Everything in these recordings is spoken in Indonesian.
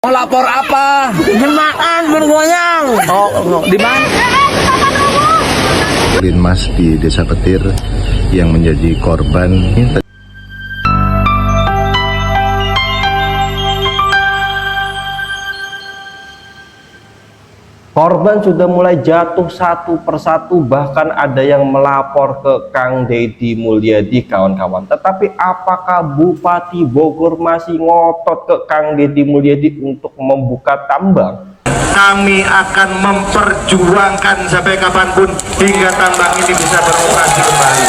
Mau lapor apa? Jembatan bergoyang. Oh, di mana? Linmas di Desa Petir yang menjadi korban. Korban sudah mulai jatuh satu persatu, bahkan ada yang melapor ke Kang Deddy Mulyadi, kawan-kawan. Tetapi apakah Bupati Bogor masih ngotot ke Kang Deddy Mulyadi untuk membuka tambang? Kami akan memperjuangkan sampai kapanpun hingga tambang ini bisa beroperasi kembali.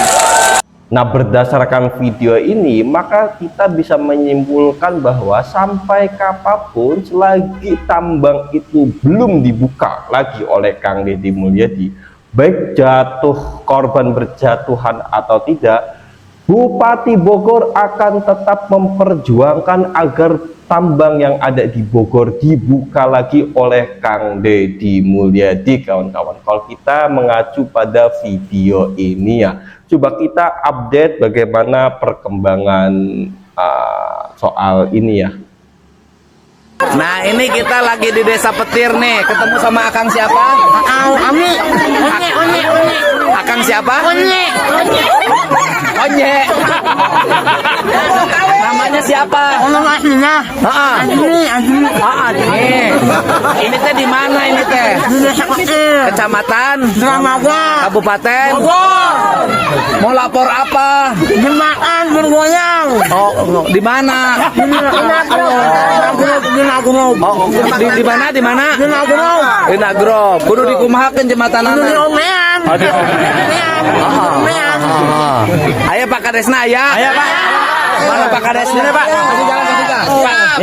Nah, berdasarkan video ini, maka kita bisa menyimpulkan bahwa sampai kapanpun selagi tambang itu belum dibuka lagi oleh Kang Deddy Mulyadi, baik jatuh korban berjatuhan atau tidak, Bupati Bogor akan tetap memperjuangkan agar tambang yang ada di Bogor dibuka lagi oleh Kang Deddy Mulyadi, kawan-kawan. Kalau kita mengacu pada video ini ya, coba kita update bagaimana perkembangan soal ini ya. Nah, ini kita lagi di Desa Petir nih, ketemu sama Akang siapa? Ami. Onye. Akang siapa? Onye. Onye. Namanya siapa? Orang aslinya. Azmi. Nih. Ini teh di mana ini teh? Di Desa Petir. Kecamatan, Dramaga. Kabupaten. Bogor. Mau lapor apa? Jembatan bergoyang. Oh, di mana? Di Nagrog. Oh, di mana? Di mana? Di Nagrog. Di Nagrog. Kudu dikumahakeun jembatan Di Omean. Ayo Pak Kadesna ya. Ayo Pak. Mana Pak Kadesna Pak? Kasih jalan kasih Kak.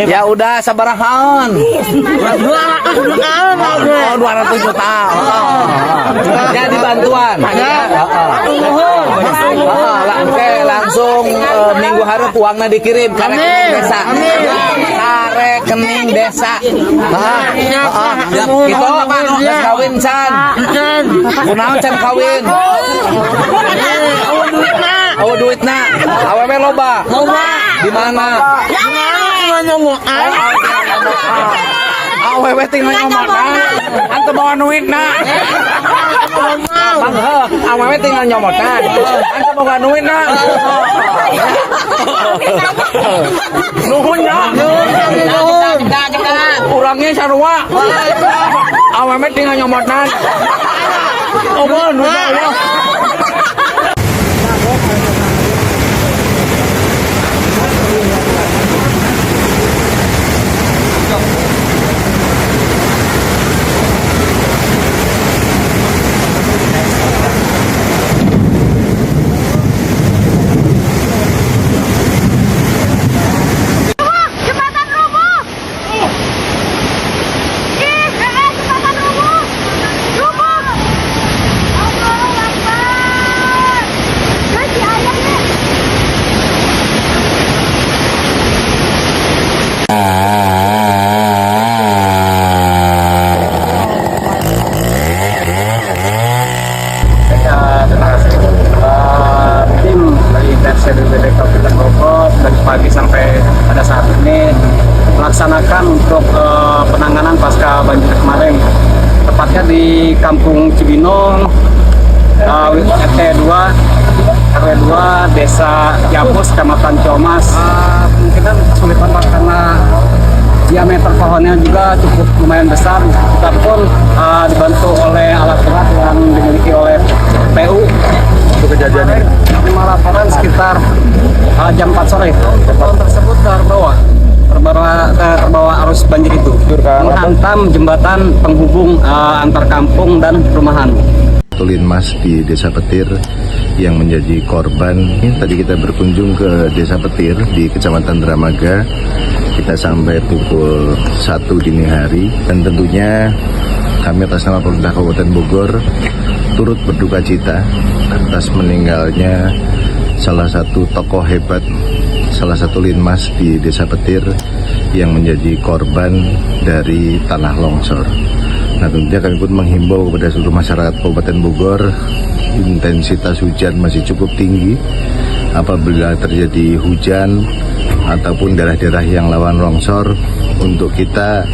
Ya udah sabarahaon. 200 juta. Oh, 200 juta. Jadi bantuan. Oke, langsung minggu hareup uangna dikirim ke rekening desa. Ka rekening desa. Gitu Pak, geus kawin can. Kunaon can kawin? Oh, duitna. Awewe loba. Di mana? Awewe tinggal nyomotan. Antu bawa duitna. Awewe tinggal nyomotan. Antu bawa duitna. Nuhunnya. Kurangnya sarua. Awewe tinggal nyomotan. Oh, nuhunnya. Tim dari BPBD Kabupaten Bogor dari pagi sampai pada saat ini melaksanakan untuk penanganan pasca banjir kemarin, tepatnya di Kampung Cibinong, RT 2 Desa Yapus, Kecamatan Ciomas. Kemungkinan kesulitan karena diameter pohonnya juga cukup lumayan besar. Kita pun dibantu oleh alat berat yang dimiliki oleh PU. Untuk kejadian ini, lima laporan sekitar jam 4 sore. Pohon tersebut terbawa arus banjir itu, menghantam jembatan penghubung antar kampung dan perumahan. Linmas di Desa Petir yang menjadi korban. Tadi kita berkunjung ke Desa Petir di Kecamatan Dramaga. Kita sampai pukul 1 dini hari, dan tentunya kami atas nama pemerintah Kabupaten Bogor turut berduka cita atas meninggalnya salah satu tokoh hebat, salah satu linmas di Desa Petir yang menjadi korban dari tanah longsor. Nah, tentunya kami pun menghimbau kepada seluruh masyarakat Kabupaten Bogor, intensitas hujan masih cukup tinggi. Apabila terjadi hujan ataupun daerah-daerah yang rawan longsor, untuk kita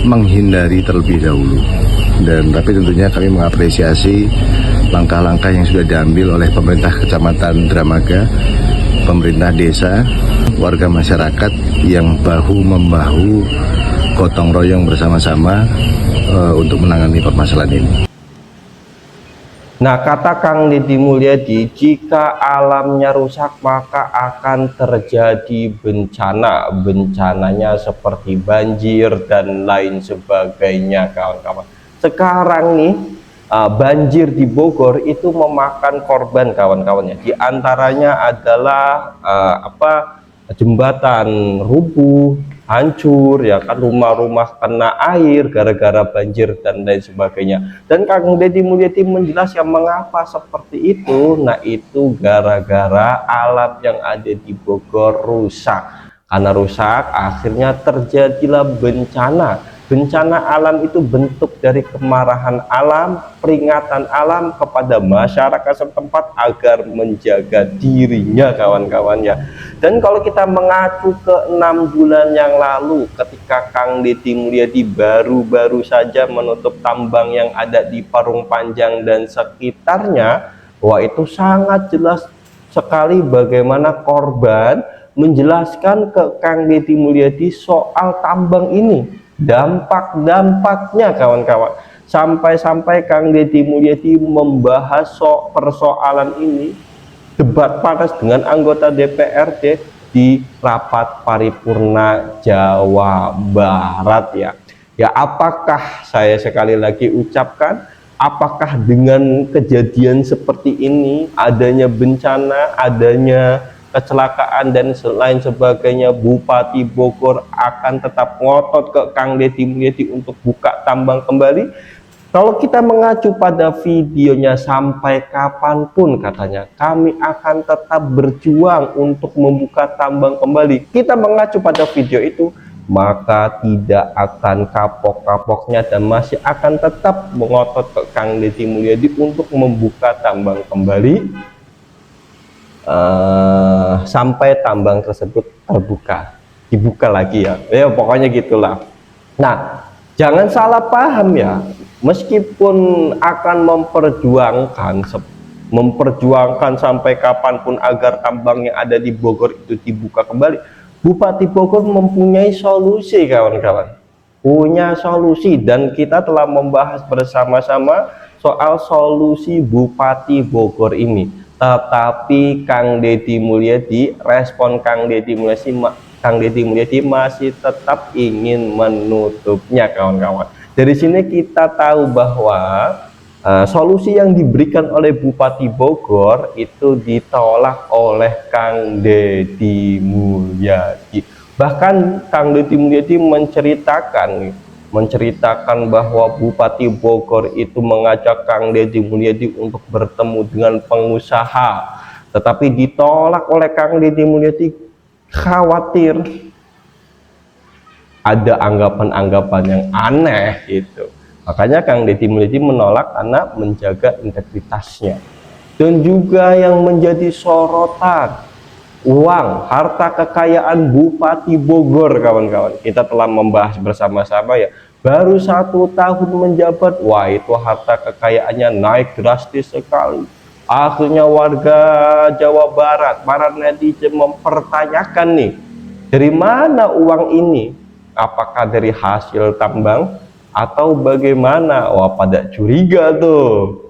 menghindari terlebih dahulu. Dan tapi tentunya kami mengapresiasi langkah-langkah yang sudah diambil oleh pemerintah Kecamatan Dramaga, pemerintah desa, warga masyarakat yang bahu-membahu, gotong royong bersama-sama untuk menangani permasalahan ini. Nah, kata Kang Deddy Mulyadi, jika alamnya rusak maka akan terjadi bencana. Bencananya seperti banjir dan lain sebagainya, kawan-kawan. Sekarang nih, banjir di Bogor itu memakan korban, kawan-kawannya. Di antaranya adalah jembatan rubuh, hancur, ya kan, rumah-rumah kena air gara-gara banjir dan lain sebagainya. Dan Kang Deddy Mulyadi menjelaskan mengapa seperti itu. Nah, itu gara-gara alam yang ada di Bogor rusak. Karena rusak, akhirnya terjadilah bencana. Bencana alam itu bentuk dari kemarahan alam, peringatan alam kepada masyarakat setempat agar menjaga dirinya, kawan-kawannya. Dan kalau kita mengacu ke 6 bulan yang lalu, ketika Kang Deddy Mulyadi baru-baru saja menutup tambang yang ada di Parung Panjang dan sekitarnya, wah, itu sangat jelas sekali bagaimana korban menjelaskan ke Kang Deddy Mulyadi soal tambang ini. Dampak-dampaknya, kawan-kawan, sampai-sampai Kang Deddy Mulyadi membahas persoalan ini, debat panas dengan anggota DPRD di rapat paripurna Jawa Barat, ya. Ya, apakah, saya sekali lagi ucapkan, apakah dengan kejadian seperti ini, adanya bencana, adanya kecelakaan dan lain sebagainya, Bupati Bogor akan tetap ngotot ke Kang Deddy Mulyadi untuk buka tambang kembali? Kalau kita mengacu pada videonya, sampai kapanpun katanya kami akan tetap berjuang untuk membuka tambang kembali. Kita mengacu pada video itu, maka tidak akan kapok-kapoknya dan masih akan tetap mengotot ke Kang Deddy Mulyadi untuk membuka tambang kembali sampai tambang tersebut dibuka lagi, ya pokoknya gitulah. Nah, jangan salah paham, ya, meskipun akan memperjuangkan sampai kapanpun agar tambang yang ada di Bogor itu dibuka kembali, Bupati Bogor mempunyai solusi, kawan-kawan, punya solusi, dan kita telah membahas bersama-sama soal solusi Bupati Bogor ini. Tetapi Kang Deddy Mulyadi, respon Kang Deddy Mulyadi masih tetap ingin menutupnya, kawan-kawan. Dari sini kita tahu bahwa solusi yang diberikan oleh Bupati Bogor itu ditolak oleh Kang Deddy Mulyadi. Bahkan Kang Deddy Mulyadi menceritakan bahwa Bupati Bogor itu mengajak Kang Deddy Mulyadi untuk bertemu dengan pengusaha, tetapi ditolak oleh Kang Deddy Mulyadi, khawatir ada anggapan-anggapan yang aneh gitu. Makanya Kang Deddy Mulyadi menolak karena menjaga integritasnya. Dan juga yang menjadi sorotan, uang, harta kekayaan Bupati Bogor, kawan-kawan. Kita telah membahas bersama-sama, ya. Baru 1 tahun menjabat, wah, itu harta kekayaannya naik drastis sekali. Akhirnya warga Jawa Barat, para netizen mempertanyakan nih, dari mana uang ini? Apakah dari hasil tambang atau bagaimana? Wah, pada curiga tuh.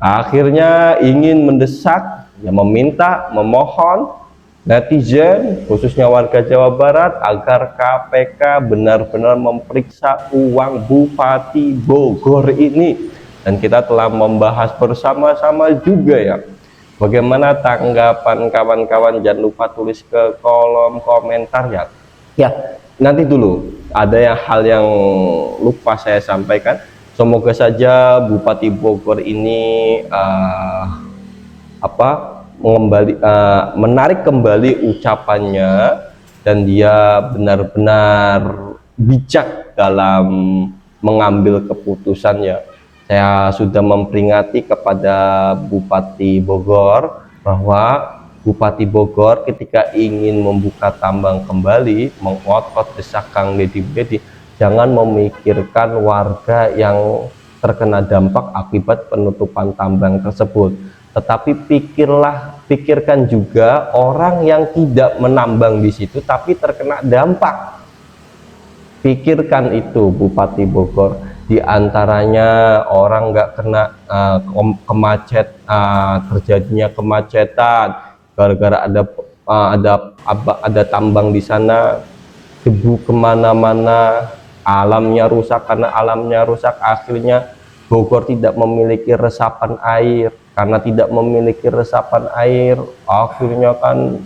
Akhirnya ingin mendesak, ya, memohon netizen, khususnya warga Jawa Barat, agar KPK benar-benar memeriksa uang Bupati Bogor ini. Dan kita telah membahas bersama-sama juga, ya, bagaimana tanggapan kawan-kawan. Jangan lupa tulis ke kolom komentar, ya. Ya, nanti dulu ada hal yang lupa saya sampaikan. Semoga saja Bupati Bogor ini menarik kembali ucapannya dan dia benar-benar bijak dalam mengambil keputusannya. Saya sudah memperingati kepada Bupati Bogor bahwa Bupati Bogor ketika ingin membuka tambang kembali, mengotot desakan Deddy Mulyadi, jangan memikirkan warga yang terkena dampak akibat penutupan tambang tersebut, tetapi pikirkan juga orang yang tidak menambang di situ tapi terkena dampak. Pikirkan itu Bupati Bogor. Di antaranya orang nggak kena terjadinya kemacetan gara-gara ada tambang di sana, debu kemana-mana, alamnya rusak. Karena alamnya rusak, akhirnya Bogor tidak memiliki resapan air. Karena tidak memiliki resapan air, akhirnya kan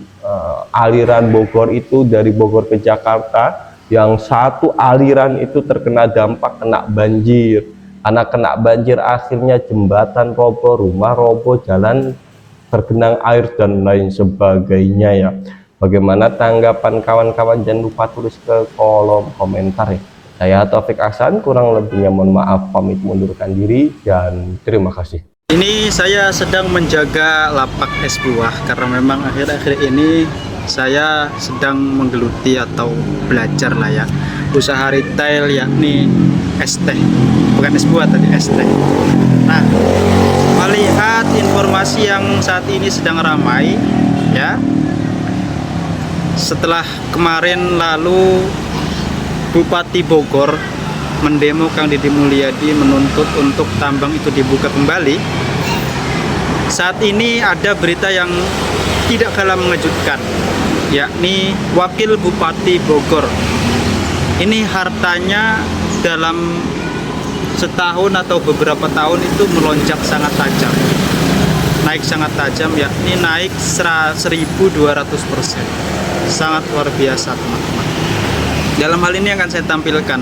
aliran Bogor itu dari Bogor ke Jakarta, yang satu aliran itu terkena dampak, kena banjir. Karena kena banjir akhirnya jembatan roboh, rumah roboh, jalan tergenang air dan lain sebagainya ya. Bagaimana tanggapan kawan-kawan? Jangan lupa tulis ke kolom komentar ya. Saya Taufik Ahsan, kurang lebihnya mohon maaf, pamit mundurkan diri dan terima kasih. Ini saya sedang menjaga lapak es buah karena memang akhir-akhir ini saya sedang menggeluti atau belajar lah ya usaha retail, yakni es teh, bukan es buah tadi, es teh. Nah, melihat informasi yang saat ini sedang ramai ya, setelah kemarin lalu Bupati Bogor mendemo Kang Deddy Mulyadi menuntut untuk tambang itu dibuka kembali. Saat ini ada berita yang tidak kalah mengejutkan, yakni Wakil Bupati Bogor. Ini hartanya dalam setahun atau beberapa tahun itu melonjak sangat tajam, naik sangat tajam, yakni naik 1200%. Sangat luar biasa teman-teman. Dalam hal ini akan saya tampilkan.